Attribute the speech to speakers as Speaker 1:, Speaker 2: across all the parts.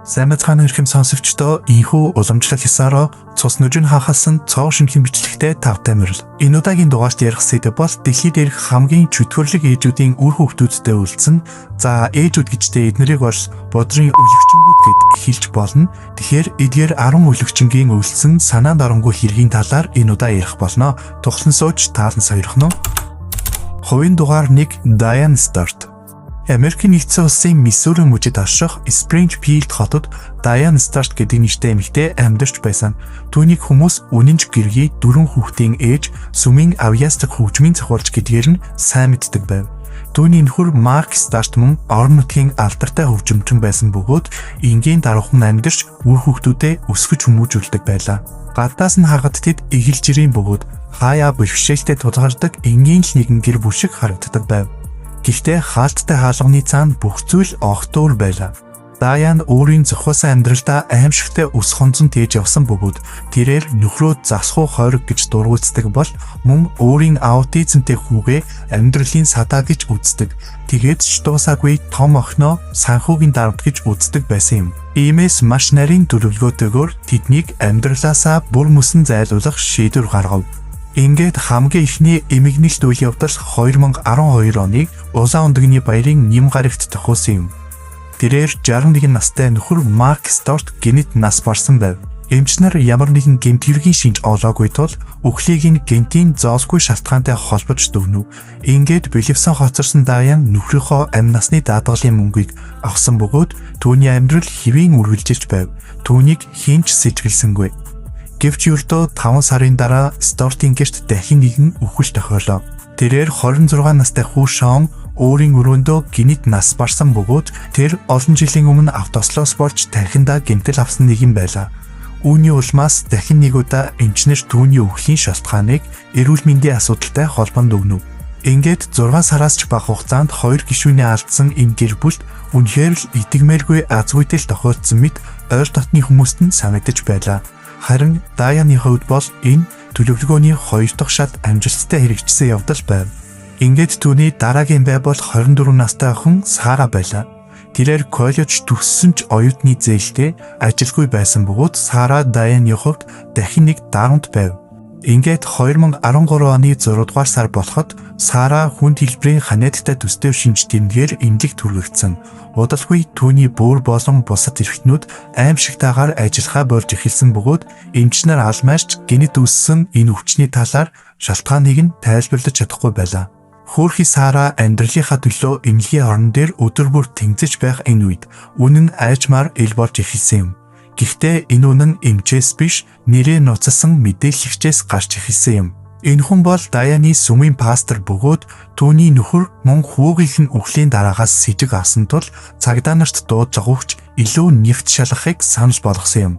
Speaker 1: Сайн мэцхан хэрхэм сонсогчдоо ийхүү уламжлал ёсороо цус нүжин хахасан цоо шинхэн бичлэгтэй тавтай мөрөл. Энэ удаагийн дугаарт ярих сэдэв бол дэлхийд ирэх хамгийн чөтгөрлөг ээжүүдийн үр хүүхдүүдтэй үлдсэн. За ээжүүд гэжтэй эднэрийг бол бодрын өвлөгчнгүүд гэд хэлж болно. Тэгэхээр эдгээр 10 өвлөгчнгийн үлдсэн санаанд оронгүй хэргийн талаар энэ удаа ярих болно. Тухлан сууж таалан сойрхно. Хувийн дугаар 1 Diane Start. Америкийн нэгдсэн улсын Миссури мужид орших Springfield хотод Diane Start гэдэг нэртэй эмэгтэй амьдарч байсан. Түүнийг хүмүүс үнэнч гэргий 4 хүүхдийн ээж сүмийн авьяастаг хөгжмийн зохиолч гэдгээр нь сайн мэддэг байв. Түүний нөхөр Mark Start мөн орон нутгийн алдартай хөгжимчин байсан бөгөөд энгийн даруухан амьдарч үр хүүхдүүдэд өсгөж хүмүүжүүлдэг байлаа. Гаднаас нь харахад тэд эгэл жирийн бөгөөд хаяа бэрхшээлтэй тулгардаг энгийн л нэгэн гэр бүл шиг харагддаг байв. Гэхдээ хаалттай хаалганы цаана бүх зүйл огтур байлаа. Diane өөрийн зохиосон амьдралдаа аимшигтай ус хонцон тээж явсан бөгөөд тэрээр нөхрөө засхуу хойрог гэж дургуутдаг бол мөн өөрийн аутизмтэй хүүгээ амьдралын садаа гэж үздэг. Тэгээд ч дуусаагүй том охиноо санхүүгийн дарамт гэж үздэг байсан юм. Иймээс маш нарийн төлөвлөгөөтэйгээр тэднийг амьдралаасаа бүр мөсөн зайлуулах шийдвэр гаргав. Ингээд хамгийн ихний эмгэнэлт үйл явдал 2012 оныг Улаан өндөгний баярын нэм гарагт тохиулсан юм. Тэрээр 61 настай нөхөр Mark Start гэнэт нас барсан байв. Эмчнэр ямар нэгэн гэмт хэргийн шинж олоогүй тул үхлийг нь гэнтийн зоосгүй шалтгаантай холбож дүгнэв. Ингээд бэлэвсэн хоцорсон Diane нөхрийнхөө амь насны даатгалын мөнгийг авсан бөгөөд түүний амьдрал хэвийн үргэлжилж байв. Түүнийг хинч сэжгэлсэнгүй. Гэвч ердөө 5 сарын дараа Стортын гэрт дахин нэгэн үхэл тохиолоо. Тэрээр 26 настай хүү Шон өөрийн өрөөндөө гинэт нас барсан бөгөөд тэр олон жилийн өмнө автослоос болж тархиндаа гэмтэл авсан нэг юм байлаа. Үүний улмаас дахин нэг удаа эмчнэр түүний үхлийн шалтгааныг эрүүл мэндийн асуудалтай холбоонд өгнөв. Ингээд 6 сараас ч бага хугацаанд 2 гишүүнээ алдсан энэ гэр бүлд үнэхээр л идэгмээргүй азгүйтэл тохиолдсон мэт ойр дотны хүмүүст нь санагдаж байлаа. Харин Diane-ийн хувьд бол энэ төлөвлөгөөний 2 дахь шат амжилттай хэрэгжсэн явдал байв. Ингээд түүний дараагийн бай бол 24 настай охин Сара байлаа. Тэрээр коллеж төгссөн ч оюутны зээлтэй ажилгүй байсан бөгөөд Сара Diane-ийн хувьд дахин нэг дарамт байв. Ингээд 2013 оны 6 дугаар сар болоход Сара хүнд хэлбэрийн ханиадтай төстэй шинж тэмдгээр эмнэлэгт хүргэгдсэн. Удалгүй түүний бүр болон бусад эрхтнүүд аимшигтайгаар ажиллахаа болж эхэлсэн бөгөөд эмчнэр алмаарч гэнэт үүссэн энэ өвчний талаар шалтгааныг нь тайлбарлаж чадахгүй байлаа. Хөөрхий Сара амьдралынхаа төлөө эмнэлгийн орон дээр өдөр бүр тэмцэж байх энэ үед үнэн айжмаар ил болж эхэлсэн юм. Гэхдээ энэ үнэн эмчээс биш нэрээ нуцсан мэдээлэгчээс гарч эхэлсэн юм. Энэ хүн бол Diane-ийн сүмийн пастор бөгөөд түүний нөхөр мөн хүүгийнх нь үхлийн дараагаас сэжиг авсан тул цагдаа нарт дуудж агуулж илүү нэвт шалгахыг санал болгосон юм.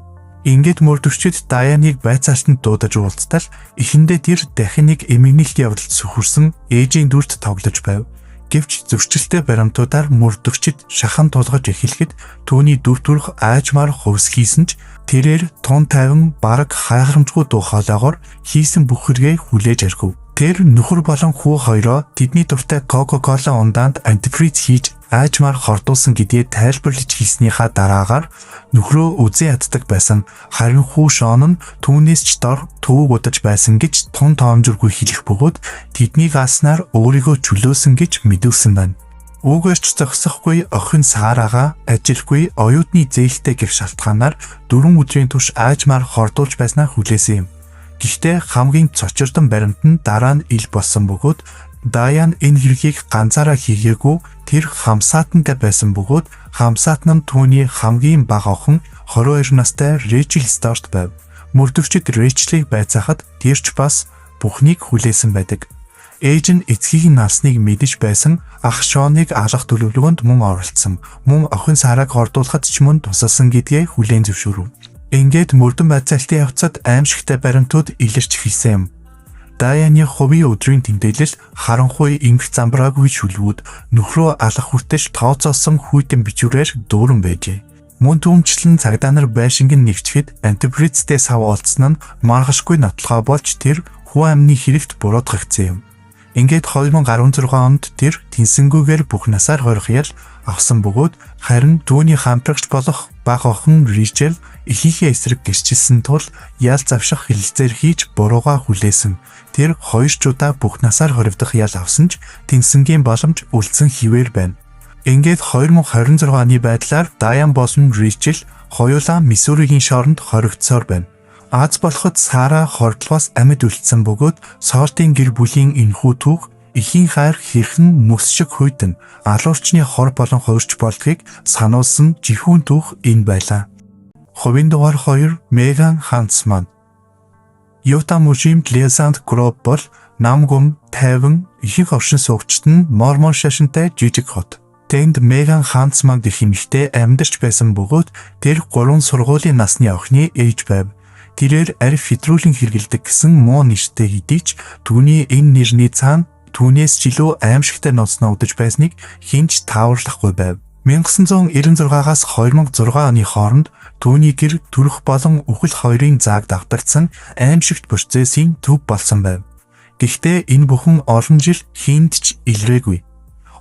Speaker 1: Ингээд мөрдөгчд Diane-ыг байцаалтанд дуудаж уулзтал эхэндээ тэр дахин нэг эмгэнэлт явдалд сөхөрсөн ээжийн дүрт тоглож байв. Гэвч зөрчилтэй баримтуудаар мөрдөгчд шахан тулгаж эхлэхэд түүний дүр төрх аажмаар хувьс хийсэн ч тэрээр тун тайван бараг хайхрамжгүй дуу хоолойгоор хийсэн бүх хэрэгээ хүлээж архив. Тэр нөхөр болон хүү хоёроо тэдний дуртай Coca-Cola ундаанд антифриз хийж аажмаар хордуулсан гэдгээ тайлбарлаж хийснийхаа дараагаар нөхрөө үзэн яддаг байсан. Харин хүү Шон нь түүнээс ч дор төвөг удаж байсан гэж тун тоомжиргүй хэлэх бөгөөд тэднийг ааснаар өөрийгөө чөлөөсөн гэж мэдүүлсэн байна. Үүгээрч зогсохгүй охин Сарагаа ажилгүй оюутны зээлтэй гэх шалтгаанаар 4 өдрийн турш аажмаар хордуулж байснаа хүлээсэн юм. Гэхдээ хамгийн цочирдон баримт нь дараа нь ил болсон бөгөөд Diane энэ хэргийг ганцаараа хийгээгүй тэр хамсаатантай байсан бөгөөд хамсаатан нь түүний хамгийн бага охин 22 настай Rachel Start байв. Мөрдөгчд Rachel-ийг байцаахад тэр ч бас бүхнийг хүлээсэн байдаг. Ээж нь эцгийн насныг мэдэж байсан ах Шоныг алах төлөвлөгөөнд мөн оролцсон. Мөн охин Сараг хордуулахад ч мөн тусалсан гэдгээ хүлээн зөвшөөрөв. Ингээд мөрдөн байцаалтын явцад аимшигтай баримтууд илэрч эхэлсэн юм. Diane-ийн хувийн өдрийн тэмдэглэл харанхуй эмх замбраагүй шүлгүүд нөхрөө алах хүртэл тооцоолсон хүйтэн бичвэрээр дүүрэн байжээ. Мөн түүмчлэн цагдаа нар байшингийн нэгчгэд антифризтэй сав олдсон нь маргашгүй нотлохоо болж тэр хүү амны хэрэгт буруутгагдсан юм. Ингээд 2016 онд тэр тэнсэнгүйгээр бүх насаар хорих ял авсан бөгөөд харин түүний хамтрагч болох баг охин Ричел ихийнхээ эсрэг гэрчилсэн тул ял завших хэлэлцээр хийж бурууга хүлээсэн. Тэр 2 удаа бүх насаар хоригдох ял авсан ч тэнсэнгийн боломж үлдсэн хിവэр байна. Ингээд 2026 оны байдлаар Дайан болон Ричел хоёулаа Миссуригийн шоронд хоригдсоор байна. Аз болоход Сара хордлоос амьд үлдсэн бөгөөд Солтын гэр бүлийн энэхүү түүх эхийн хайр хэрхэн мөс шиг хуйдан алуурчны хор болон хувирч болдгийг сануулсан жихүүн түүх энэ байлаа. Хувийн дугаар 2 Меган Хансман. Юта мужим Pleasant Grove бол намгүм тайван ихэнх оршин суугчид нь мормон шашинтай жижиг хот. Тэнд Меган Хансман гэх эмэгтэй амьдарч байсан бөгөөд тэр 3 сургуулийн насны охины ээж байв. Тэрээр арх фитрүүлэн хэргэлдэг гэсэн муу нэртэй хэдий ч түүний энэ нэрний цаана түүнээс ч илүү аимшигтай ноцноо удаж байсныг хинч тааварлахгүй байв. 1996-аас 2006 оны хооронд түүний гэр төрөх болон үхэл хоёрын зааг давтагдсан аимшигт процессын төв болсон байв. Гэхдээ энэ бүхэн олон жил хинд ч илрээгүй.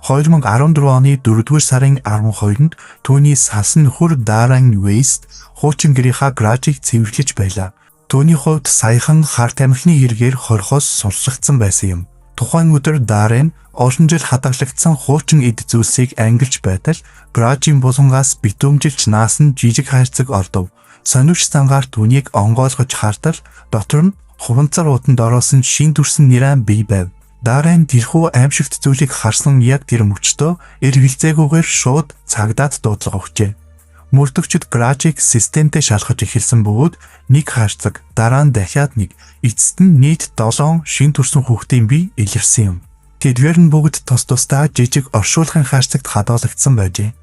Speaker 1: 2014 оны 4-р сарын 12-нд түүний салсан нөхөр Даран Вест хуучин гэрийнхаа гаражийг цэвэрлэж байлаа. Түүний хувьд саяхан харт амхны хэрэгээр хорхоос сулсгдсан байсан юм. Тухайн өдөр Даран олон жил хадгалагдсан хуучин эд зүйлсийг ангилж байтал гаражийн булангаас битүүмжилж наасан жижиг хайрцаг олдов. Сонирч зангаар түүнийг онгойлгож хартал дотор нь хуванцар утанд ороосон шин дүрсэн нэрэн бий байв. Даран тэрхүү аимшигт зүйлийг харсан яг тэр мөчтөө эргэлзээгүйгээр шууд цагдаад дуудлага өгчээ. Мөрдөгчд гаражийг системтэй шалгаж эхэлсэн бөгөөд нэг хайрцаг дараа нь дахиад нэг эцэст нь нийт 7 шин төрсөн хүүхдийн бие илэрсэн юм. Тэдгээр нь бүгд тус тусдаа жижиг оршуулгын хайрцагт хадгалагдсан байжээ.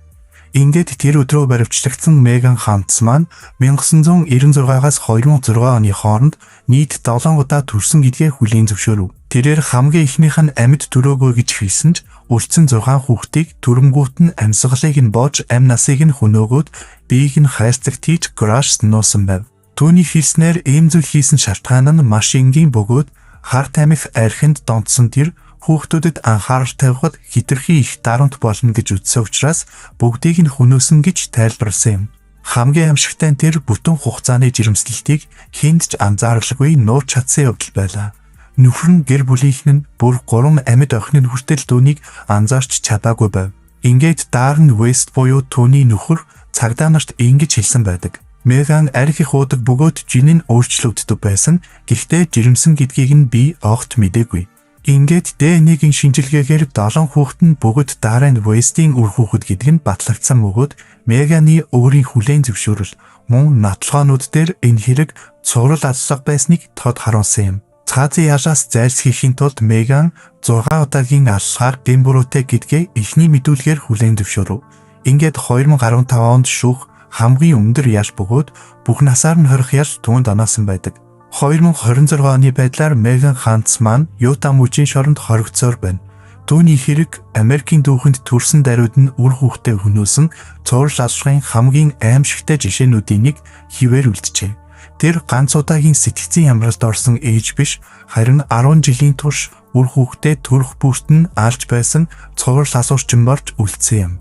Speaker 1: Ингээд тэр өдрөө баривчлагдсан Меган Хансман 1996-аас 2006 оны хооронд нийт 7 удаа төрсөн гэдгээ хүлээн зөвшөөрөв. Тэрээр хамгийн ихнийх нь амьд төрөөгүй гэж хэлсэн ч үлдсэн 6 хүүхдийг төрөнгүүт нь амьсгалыг нь боож амь насыг нь хөнөөгөөд биеийг нь хайрцагт хийж гараж нуусан байв. Түүний хэлснээр ийм зүйл хийсэн шалтгаан нь маш энгийн бөгөөд харт амих архинд донтсон тэр хүүхдүүдэд анхаарал тавихад хитрхи их дарамт болно гэж үзсэн учраас бүгдийг нь хөнөөсөн гэж тайлбарласан юм. Хамгийн аимшигтай нь тэр бүтэн хугацааны жирэмслэлтийг хүнд ч анзаарлаггүй нууж чадсан явдал байлаа. Нөхөр нь гэр бүлийнх нь бүр 3 амьд охины хүртэл түүнийг анзаарч чадаагүй байв. Ингээд Даран Вест буюу түүний нөхөр цагдаа нарт ингэж хэлсэн байдаг. Меган арх их уудаг бөгөөд жин нь өөрчлөгддөг байсан. Гэхдээ жирэмсэн гэдгийг нь би огт мэдээгүй. Ингээд ДНХ-ийн шинжилгээгээр 7 хүүхэд нь бүгд Даран Вестийн үр хүүхэд гэдэг нь батлагдсан бөгөөд Меганы өөрийн хүлээн зөвшөөрөл мөн нотлохоонууд дээр энэ хэрэг цуврал алсаг байсныг тод харуулсан юм. Цаазын яшаас зайлсхийхийн тулд Меган 6 удаагийн алсгаар гэмбүрүүтэй гэдгээ эхний мэдүүлгээр хүлээн зөвшөөрөв. Ингээд 2015 онд шүүх хамгийн өндөр ял бөгөөд бүх насаар нь хорих ял түүнд оносон байдаг. 2026 оны байдлаар Меган Хансман Юта мужийн шоронд хоригдсоор байна. Түүний хэрэг Америкийн дүүхэнд төрсэн даруйд нь үр хүүхдээ хөнөөсөн цуврал алсгын хамгийн аимшигтай жишээнүүдийн нэг хിവэр үлджээ. Тэр ганц удаагийн сэтгцийн ямралд орсон ээж биш, харин 10 жилийн турш үр хүүхдээ төрөх бүрт нь алж байсан цуврал асуурчин болж үлдсэн юм.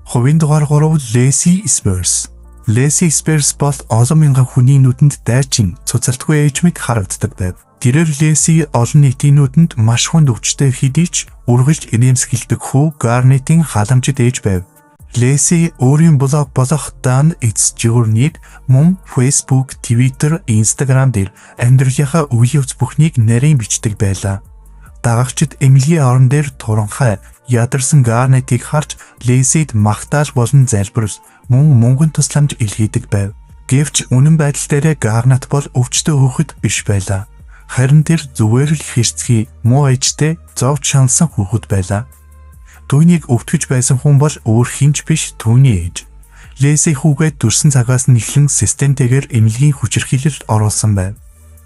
Speaker 1: Хувийн дугаар 3 Леси Спирс. Леси Спирс бол олон мянган хүний нүдэнд дайчин цуцалтгүй ээжмэг харагддаг байв. Тэрээр Леси олон нийтийн нүдэнд маш хүнд өвчтэй хэдий ч үргэлж инээмсэглэдэг хүү Гарнетийн халамжид ээж байв. Леси өөрийн блог болох Dan It's Journey-г мөн Facebook, Twitter, Instagram дээр амьдралынхаа үе явц бүхнийг нарийн бичдэг байлаа. Дагагчид эмнэлгийн орон дээр туранхай ядарсан Гарнетийг харж Лесид магтаал болон залбирал мөн мөнгөн тусламж илгээдэг байв. Гэвч үнэн байдал дээр Гарнет бол өвчтөе хүүхэд биш байлаа. Харин тэр зүгээр л хэрцгий муу ээжтэй зовж шансан хүүхэд байлаа. Түүнийг өвтгөж байсан хүн бол өөр хинч биш түүний ээж. Леси хүүгээ төрсэн цагаас нь эхлэн системтэйгээр эмнэлгийн хүчирхийлэлд оруулсан байв.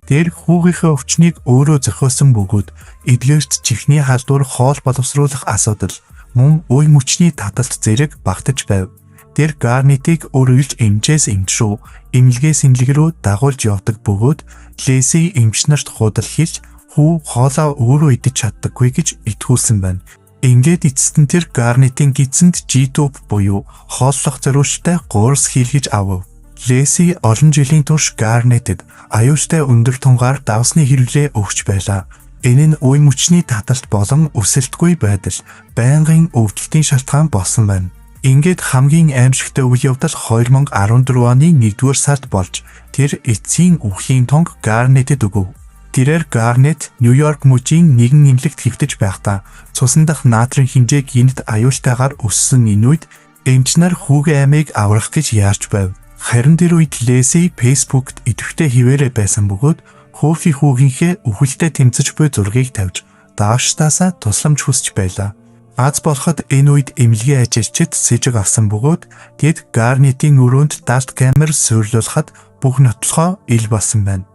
Speaker 1: Тэр хүүгийнхээ өвчнийг өөрөө зохиосон бөгөөд эдгээрт чихний халдвар хоол боловсруулах асуудал мөн үе мөчний таталт зэрэг багтаж байв. Тэр Гарнетийг өөрөөлж эмчээс эмч рүү, эмнэлгээс эмнэлэг рүү дагуулж явдаг бөгөөд Леси эмч нарт худал хийж хүү хоолоо өөрөө идэж чаддаггүй гэж итгүүлсэн байна. Ингээд эцэст нь тэр Гарнетийн гидсэнд G-tube буюу хооллох зориулттай гуурс хийлгэж авав. Леси олон жилийн турш Гарнетэд аюултай өндөр тунгаар давсны хэрэглээ өгч байлаа. Энэ нь үе мөчний таталт болон өсөлтгүй байдал, байнгын өвдөлтийн шалтгаан болсон байна. Ингээд хамгийн аимшигтай үйл явдал 2014 оны 1-р сард болж тэр эцсийн үхлийн тонг Гарнетэд өгөв. Тэрээр Гарнет Нью-Йорк мужийн нэгэн эмнэлэгт хэвтэж байхдаа цусан дах наатрийн хэмжээ гинт аюултайгаар өссөн энэ үед эмч нар хүүгийн амийг аврах гэж яарч байв. Харин тэр үед Леси Facebook-т идэвхтэй хിവэрэ байсан бөгөөд хүүгийнхээ үхэлтэд тэмцэж буй зургийг тавьж даашtaасаа тусламж хүсч байлаа. Аз болоход энэ үед эмнэлгийн ажилчид сэжиг авсан бөгөөд тэд Гарнетийн өрөөнд дарт камер суйрлуулахад бүх нотлохоо ил болсон байна.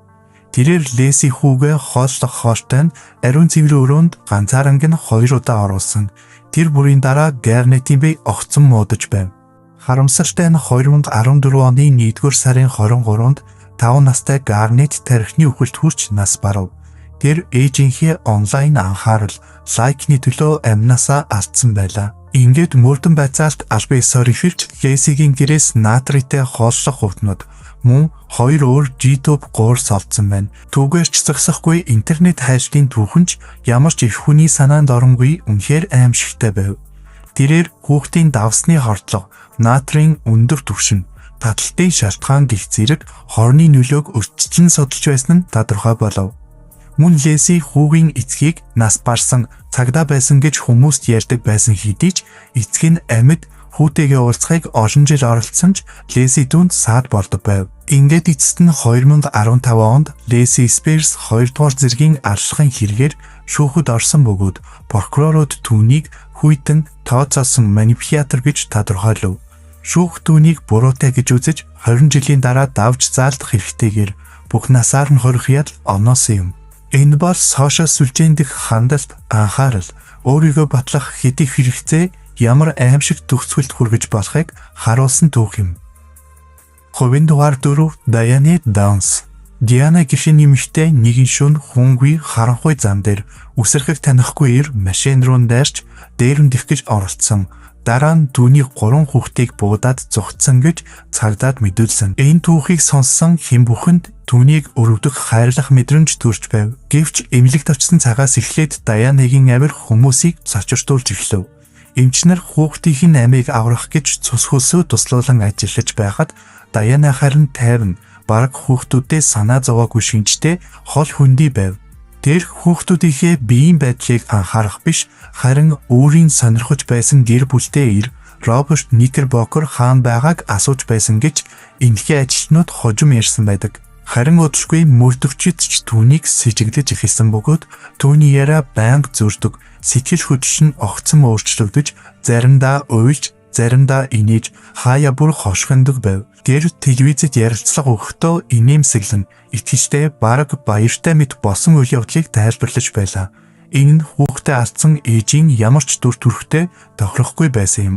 Speaker 1: Тэрээр Леси хүүгээ хооллох хоолтой нь ариун цэвэр өрөөнд ганцааранг нь 2 удаа оруулсан. Тэр бүрийн дараа Гарнетийн бие огцон муудаж байв. Харамсалтай нь 2014 оны 1-р сарын 23-нд 5 настай Гарнет тархины үхэлд хүрч нас барав. Тэр ээжийнхээ онлайн анхаарал, лайкны төлөө амнасаа алдсан байлаа. Ингээд мөрдөн байцаалт албан ёсоор ихвч Лесигийн гэрээс наатритай хооллох хувтнууд мөн 2 өөр G-tube гуурс олдсон байна. Түүгээрч зогсохгүй интернет хайшлын түүхэнч ямар ч их хүний санаанд оронгүй үнэхээр аимшигтай байв. Тэрээр хүүхдийн давсны хордлого, наатрийн өндөр түвшин, таталтын шалтгаан гих зэрэг хорны нөлөөг өрчилөн судалж байсан нь тодорхой болов. Мөн Леси хүүгийн эцгийг нас барсан, цагдаа байсан гэж хүмүүст ярьдаг байсан хэдий ч эцэг нь амьд хүүтэйгээ уулзахыг олон жил оролцсон ч Леси түүнд саад болдог байв. Ингээд эцэст нь 2015 онд Леси Спирс 2 дугаар зэргийн алшлагын хэрэгээр шүүхэд орсон бөгөөд прокурорууд түүнийг хүйтэн тооцоосон манипулятор гэж тодорхойлов. Шүүх түүнийг буруутай гэж үзэж 20 жилийн дараа давж заалдах хэрэгтэйгээр бүх насаар нь хорих ял оноосон юм. Энэ бол сошиал сүлжээнд дэх хандлт, анхаарал, өөрийгөө батлах хэдий хэрэгцээ ямар аимшиг төгсгөлд хүргэж болохыг харуулсан түүх юм. Хувийн дугаар 4 Даяны Данс. Диана гишүүний эмэгтэй нэгэн шөнө хүнгүй харанхуй зам дээр үсрэхэг танихгүй ир машин руу дайрч дээрэмдэх гэж оролцсон. Дараа нь түүний 3 хүүхдийг буудаад зүгтсэн гэж цагдаад мэдүүлсэн. Энэ түүхийг сонссон хэн бүхэнд түүнийг өрөвдөх хайрлах мэдрэмж төрж байв. Гэвч эмнэлэгт очсон цагаас эхлээд Даянагийн амир хүмүүсийг цочирдуулж эхлэв. Эмчнэр хүүхдийн амийг аврах гэж цус хөлсөө туслуулан ажиллаж байхад Даяна харин тайван бараг хүүхдүүдээ санаа зовоогүй шинжтэй хол хүндий байв. Тэр хүүхдүүдийнхээ биеийн байдлыг анхаарах биш харин өөрийн сонирхож байсан гэр бүлтэй ир Роберт Никербокер хаан байгааг асууж байсан гэж энэхий ажилтнууд хожим ярьсан байдаг. Харин удалгүй мөрдөгчд ч түүнийг сэжиглэж эхэлсэн бөгөөд түүний яриа байнга зөрдөг, сэтгэл хөдлөл нь огцом өөрчлөгдөж, заримдаа уйлж, заримдаа инээж, хаяа бүр хошгондог байв. Гэр телевизэд ярилцлага өгөхдөө инээмсэглэн, итгэжтэй бараг баяртай мэт болсон үйл явдлыг тайлбарлаж байлаа. Энэ нь хүүхдээ алдсан ээжийн ямар ч дүр төрхтэй тохирохгүй байсан юм.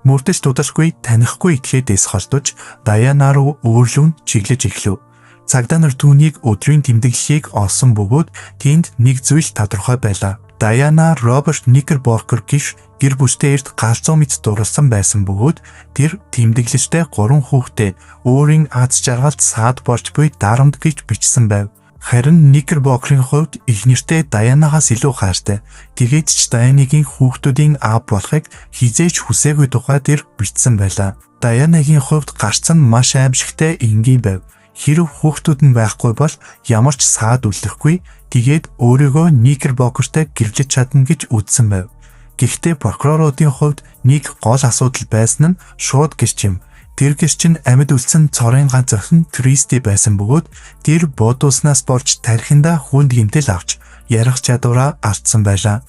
Speaker 1: Мөрдөж дудалгүй танихгүй итгэхээс холдож, Даяна руу өөрлөн чиглэж эхлэв. Цагдаа нар түүнийг өдрийн тэмдэглэлийг олсон бөгөөд тэнд нэг зүйл тодорхой байлаа. Даяна Роберт Никербокер гэх гэр бүлтэй эрт галзуу мэт дурласан байсан бөгөөд тэр тэмдэглэлтэй 3 хүүхдээ өөрийн аз жаргалд саад болж буй дарамт гэж бичсэн байв. Харин Никербокерийн хувьд их нэртэй Даянагаас илүү хайртай. Тэгээд ч Даянагийн хүүхдүүдийн аав болохыг хизээж хүсээгүй тухай тэр бичсэн байлаа. Даянагийн хувьд гарцсан маш аимшигтай энгийн байв. Хэрв хүүхдүүд нь байхгүй бол ямар ч саад үлдэхгүй тэгээд өөрийгөө Никербокертэй гэрлэж чадна гэж үзсэн байв. Гэхдээ прокуроруудын хувьд нэг гол асуудал байсан нь шууд гэрч юм. Тэр гэрч нь амьд үлдсэн цорын ганц охин Кристи байсан бөгөөд тэр буудууснаас болж тархиндаа хүнд гэмтэл авч ярих чадвараа алдсан байлаа.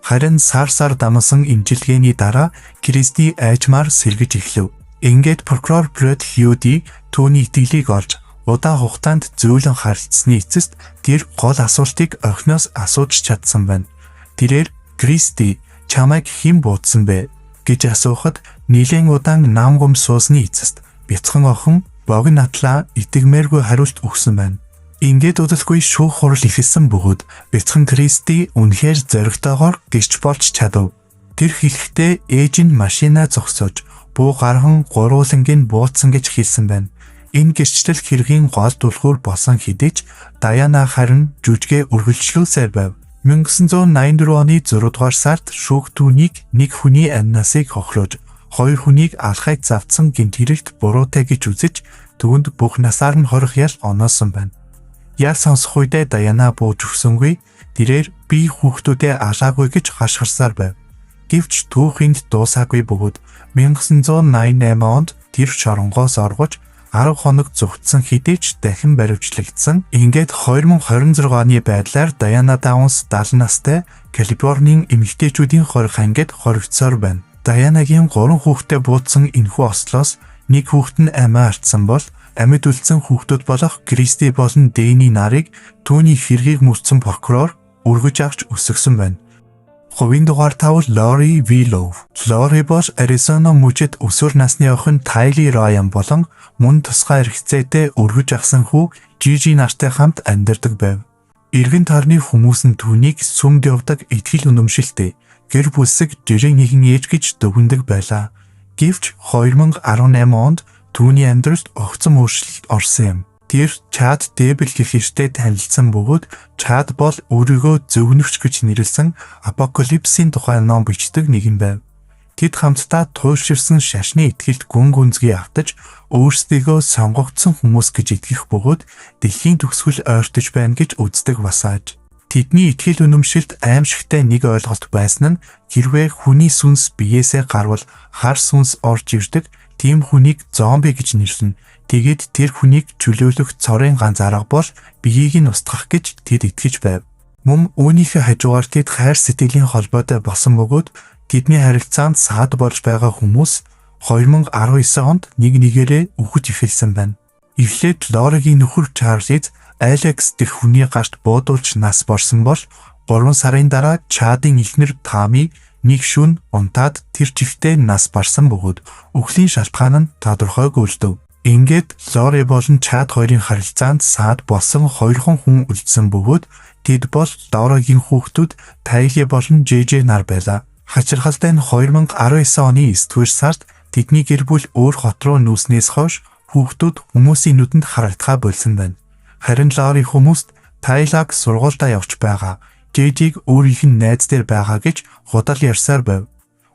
Speaker 1: Харин сар дамсан имчилгээний дараа Кристи айжмаар сэргэж эхлэв. Ингээд прокурор Брэд Хьюди түүний итгэлийг олж удаан хугацаанд зөөлөн харилцсны эцэст тэр гол асуултыг охиноос асууж чадсан байна. Тэрээр Кристи чамайг хэн буудсан бэ гэж асуухад нэлээд удаан намгум суусны эцэст бяцхан охин богино натлаа итгэмээргүй хариулт өгсөн байна. Ингээд удалгүй шүүх хурал ихэлсэн бөгөөд бяцхан Кристи үнэхээр зоригтойгоор гэрч болж чадав. Тэр хэлэхдээ ээж нь машинаа зогсоож буу гархан гурвуулангийн бууцсан гэж хэлсэн байна. Энэ гэрчлэл хэргийн гол түлхүүр болсон хэдий ч Даяна харин жүжигэ үргэлжлүүлсээр байв. 1984 оны 6 дугаар сард шүүх түүнийг нэг хүний амнасыг хохируулж, хоёр хүнийг алхахыг завдсан гэмт хэрэгт буруутай гэж үзэж, түүнд бүх насаар нь хорих ял оноосон байна. Ял сонсох үедээ Даяна бууж өгсөнгүй, тэрээр би хүүхдүүдээ алаагүй гэж хашгирсаар байв. Гэвч түүхэнд дуусаагүй бөгөөд 1988 онд тэр шоронгоос оргож 10 хоног зүгтсэн хэдий ч дахин баривчлагдсан. Ингээд 2026 оны байдлаар Даяна Даунс 70 настай Калифорнийн эмэгтэйчүүдийн хорих ангид хоригдсоор байна. Даянагийн 3 хүүхэдтэй буудсан энэхүү ослоос нэг хүүхэд нь амиа алдсан бол амьд үлдсэн хүүхдүүд болох Кристи болон Дэни нарыг түүний хэргийг мөрдсөн прокурор өргөж авч өсгсөн байна. Хувийн дугаар тавал Лори Вилов. Лори бол Аризона мужид өсвөр насны охин Тайли Райан болон мөн тусгай эрхцээтэй өргөж авсан хүү Жижи нартай хамт амьдардаг байв. Иргэн тойрны хүмүүс нь түүнийг сүмд явдаг итгэл үнэмшилтэй гэр бүлсэг жирийн нэгэн ээж гэж дүгнэдэг байлаа. Гэвч 2018 онд түүний амьдралд огцом өөрчлөлт орсон юм. Тэр Чад Дэбл гэх нэртэй танилцсан бөгөөд Чад бол өөрийгөө зөвгнөвч гэж нэрлсэн Апокалипсийн тухай ном бичдэг нэгэн байв. Тэд хамтдаа туйлширсан шашны итгэлд гүн гүнзгий автаж өөрсдийгөө сонгогдсон хүмүүс гэж итгэх бөгөөд дэлхийн төгсгөл ойртож байна гэж үздэг басааж. Тэдний итгэл үнэмшилд аимшигтай нэг ойлголт байсан нь хэрвээ хүний сүнс биеэсээ гарвал хар сүнс орж ирдэг, тийм хүнийг зомби гэж нэрлэнэ. Тэгээд тэр хүнийг чөлөөлөх цорын ганц арга бол биеийг нь устгах гэж тэд итгэж байв. Мөн үүнийхээ хажуугаар тэд хайр сэтгэлийн холбоотой болсон бөгөөд тэдний харилцаанд саад болж байгаа хүмүүс 2019 онд нэг нэгээрээ үхэж эхэлсэн байна. Эхлээд Лоригийн нөхөр Чарлиз Алекс гэх хүний гарт буудуулж нас борсон бол 3 сарын дараа Чадын эхнэр Тами нэг шөнө унтаад тэр чигтээ нас барсан бөгөөд үхлийн шалтгаан нь тодорхойгүй үлдэв. Ингээд Лори болон Чад хоёрын харилцаанд саад болсон 2 хүн үлдсэн бөгөөд тэд бол Лоригийн хүүхдүүд Тайли болон Жж нар байлаа. Хачирхалтай нь 2019 оны 9-р сард тэдний гэр бүл өөр хот руу нүүснээс хойш хүүхдүүд хүмүүсийн нүдэнд харагдахаа болсон байна. Харин Лори хүмүүст Тайлаг сургуультай явж байгаа, Жжиг өөрийнх нь найз дээр байгаа гэж худал ярьсаар байв.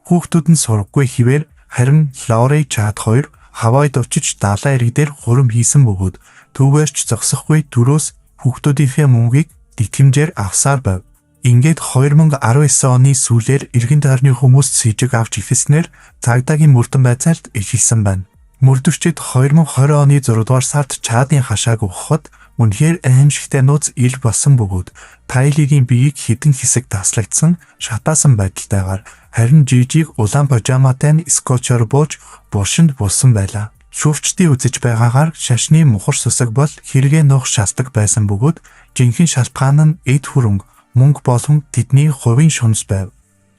Speaker 1: Хүүхдүүд нь сургаггүй хэвээр харин Лори Чад хоёр Хавайд очиж далайн ирэг дээр хурам хийсэн бөгөөд түүгээрч зогсохгүй төрөөс хүүхдүүдийнхээ мөнгийг тэтгэмжээр авсаар байв. Ингээд 2019 оны сүүлээр иргэн тойрны хүмүүс сэжиг авч ихэлснээр цагдаагийн мөрдөн байцаалд ижилсэн байна. Мөрдөвчид 2020 оны 6 дугаар сард Чадын хашааг ухахад үнэхээр аимшигтай нууц ил болсон бөгөөд Тайлигийн биеийг хэдэн хэсэг таслагдсан шатаасан байдалтайгаар харин Жижиг улаан пажаматай нь скотчоор бууж булшинд булсан байлаа. Шүүгчдийн үзэж байгаагаар шашны мухар сүсэг бол хэрэгээ нуух шалтгаан байсан бөгөөд жинхэнэ шалтгаан нь эд хөрөнгө, мөнгө болон тэдний хувийн шунс байв.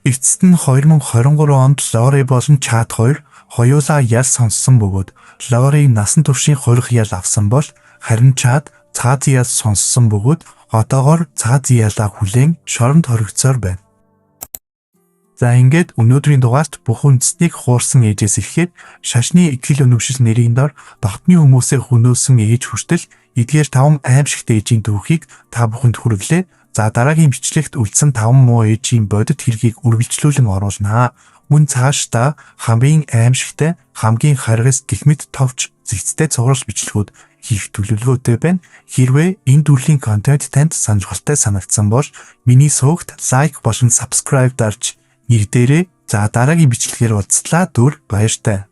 Speaker 1: Эцэст нь 2023 онд Лори болон Чад хоёр хоёулаа ял сонссон бөгөөд Лори насан туршийн хорих ял авсан бол харин Чад цаад ял сонссон бөгөөд одоогоор цаад ялаа хүлээн шоронд хоригдсоор байна. За ингээд өнөөдрийн дугаарт бүх үндэстнийг хуурсан ээжээс ирэхэд шашны итгэл үнэмшил нэрийн дор дотны хүмүүсээ хөнөөсөн ээж хүртэл эдгээр 5 аимшигт ээжийн түүхийг та бүхэнд хүргэлээ. За дараагийн бичлэгт үлдсэн 5 муу ээжийн бодит хэргийг үргэлжлүүлэн оруулнаа. Мөн цаашдаа хамгийн аимшигтай, хамгийн харгас гихмит товч зэгцтэй цуврал бичлэгүүд хийх төлөвлөгөөтэй байна. Хэрвээ энэ төрлийн контент танд сонирхолтой санагдсан бол миний суугт лайк болон subscribe дарж нэр дээрээ за дараагийн бичлэгээр уулзлаа. Баяртай.